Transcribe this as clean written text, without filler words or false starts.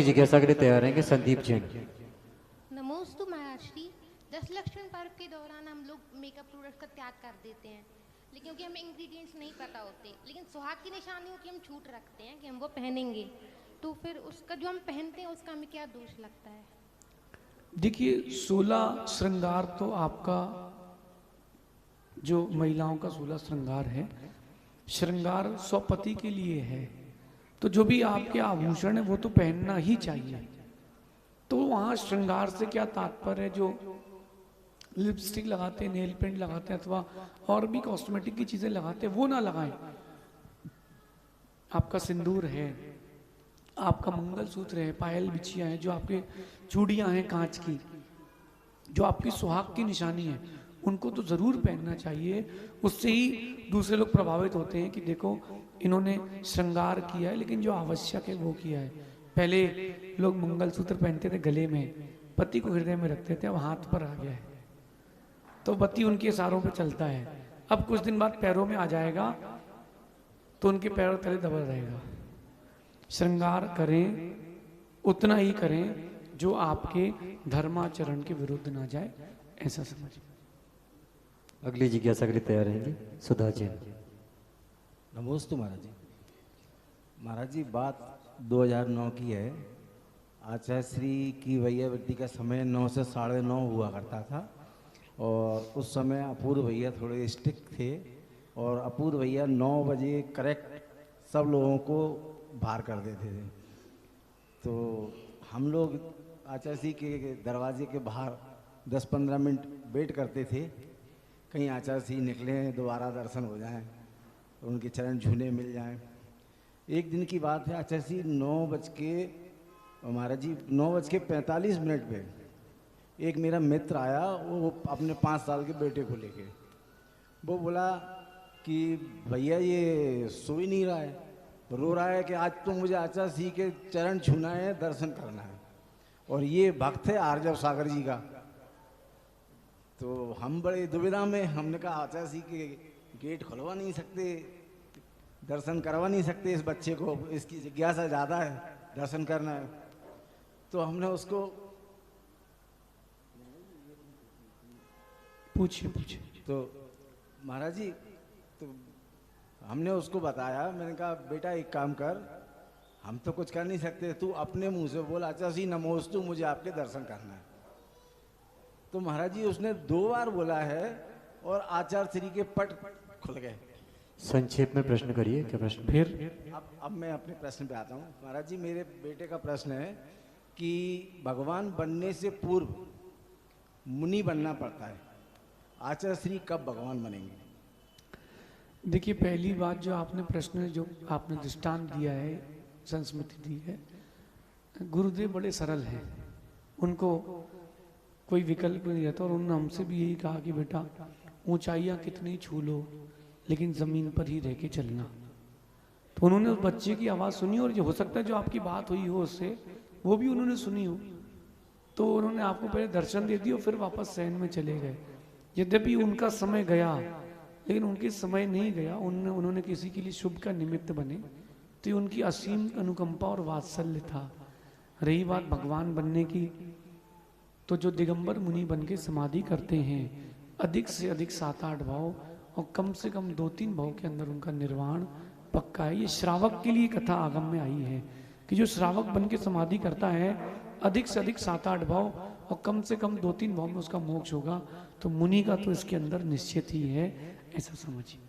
जिज्ञासा के लिए तैयार हैं कि संदीप जैन। नमोस्तु महाराष्ट्री। 10 लक्षण पर्व के दौरान हम लोग मेकअप प्रोडक्ट का त्याग कर देते हैं, लेकिन क्योंकि हमें इंग्रेडिएंट्स नहीं पता होते, लेकिन सुहाग की निशानी होती है, हम छूट रखते हैं कि हम वो पहनेंगे, तो फिर उसका जो हम पहनते हैं उसका हमें क्या दोष लगता है? देखिए, 16 श्रृंगार तो आपका जो महिलाओं का 16 श्रृंगार है, श्रृंगार स्वपति के लिए है, तो जो भी आपके आभूषण है वो तो पहनना ही चाहिए। तो वहाँ श्रृंगार से क्या तात्पर्य है? जो लिपस्टिक लगाते हैं, नेल पेंट लगाते हैं अथवा और भी कॉस्मेटिक की चीजें लगाते हैं, वो ना लगाएं। आपका सिंदूर है, आपका मंगलसूत्र है, पायल बिछिया है, जो आपके चूड़ियां हैं कांच की, जो आपकी सुहाग की निशानी है, उनको तो जरूर पहनना चाहिए। उससे ही दूसरे लोग प्रभावित होते हैं कि देखो इन्होंने श्रृंगार किया है, लेकिन जो आवश्यक है वो किया है। पहले लोग मंगलसूत्र पहनते थे गले में, पति को हृदय में रखते थे, अब हाथ पर आ गया है, तो पति उनके इशारों पे चलता है। अब कुछ दिन बाद पैरों में आ जाएगा तो उनके पैरों तले दबा रहेगा। श्रृंगार करें, उतना ही करें जो आपके धर्माचरण के विरुद्ध ना जाए, ऐसा समझिए। अगली जिज्ञासा के लिए तैयार रहेंगे सुधा जैन। नमोस्तु महाराज जी। महाराज जी, बात 2009 की है। आचार्य श्री की वैयावृत्ति का समय 9 से 9:30 हुआ करता था, और उस समय अपूर्व भैया थोड़े स्ट्रिक्ट थे, और अपूर्व भैया 9 बजे करेक्ट सब लोगों को बाहर कर देते थे। तो हम लोग आचार्य श्री के दरवाजे के बाहर 10-15 मिनट वेट करते थे, कहीं आचार्य श्री निकले, दोबारा दर्शन हो जाएं, उनके चरण झूले मिल जाएं। एक दिन की बात है, आचार्य श्री 9:45 पे एक मेरा मित्र आया, वो अपने 5 साल के बेटे को लेके। वो बोला कि भैया ये सो ही नहीं रहा है, रो रहा है कि आज तो मुझे आचार्य श्री के चरण छूना है, दर्शन करना है, और ये भक्त है आर्जव सागर जी का। तो हम बड़े दुविधा में, हमने कहा आचार्य श्री के गेट खुलवा नहीं सकते, दर्शन करवा नहीं सकते इस बच्चे को, इसकी जिज्ञासा ज़्यादा है, दर्शन करना है। तो हमने उसको पूछिए। तो महाराज जी, तो हमने उसको बताया, मैंने कहा बेटा एक काम कर, हम तो कुछ कर नहीं सकते, तू अपने मुंह से बोल आचार्य श्री नमोस्तु, मुझे आपके दर्शन करना है। तो महाराज जी उसने 2 बार बोला है और आचार्य श्री के पट खुल गए। संक्षेप में प्रश्न करिए। क्या प्रश्न? फिर अब मैं अपने प्रश्न पे आता हूँ। महाराज जी, मेरे बेटे का प्रश्न है कि भगवान बनने से पूर्व मुनि बनना पड़ता है, आचार्य श्री कब भगवान बनेंगे? देखिए, पहली बात जो आपने प्रश्न, जो आपने दृष्टांत दिया है, संस्मृति दी है, गुरुदेव बड़े सरल हैं, उनको कोई विकल्प नहीं रहता, और उन्होंने हमसे भी यही कहा कि बेटा ऊंचाइयां कितनी छू लो, लेकिन जमीन पर ही रह के चलना। तो उन्होंने उस बच्चे की आवाज़ सुनी, और जो हो सकता है जो आपकी बात हुई हो उससे, वो भी उन्होंने सुनी हो, तो उन्होंने आपको पहले दर्शन दे दिया और फिर वापस शयन में चले गए। यद्यपि उनका समय गया, लेकिन उनके समय नहीं गया, उन्होंने किसी के लिए शुभ का निमित्त बने, तो उनकी असीम अनुकंपा और वात्सल्य था। रही बात भगवान बनने की, तो जो दिगंबर मुनि बन के समाधि करते हैं, अधिक से अधिक 7-8 भाव और कम से कम 2-3 भाव के अंदर उनका निर्वाण पक्का है। ये श्रावक के लिए कथा आगम में आई है कि जो श्रावक बन के समाधि करता है, अधिक से अधिक 7-8 भाव और कम से कम 2-3 भाव में उसका मोक्ष होगा। तो मुनि का तो इसके अंदर निश्चित ही है, ऐसा समझिए।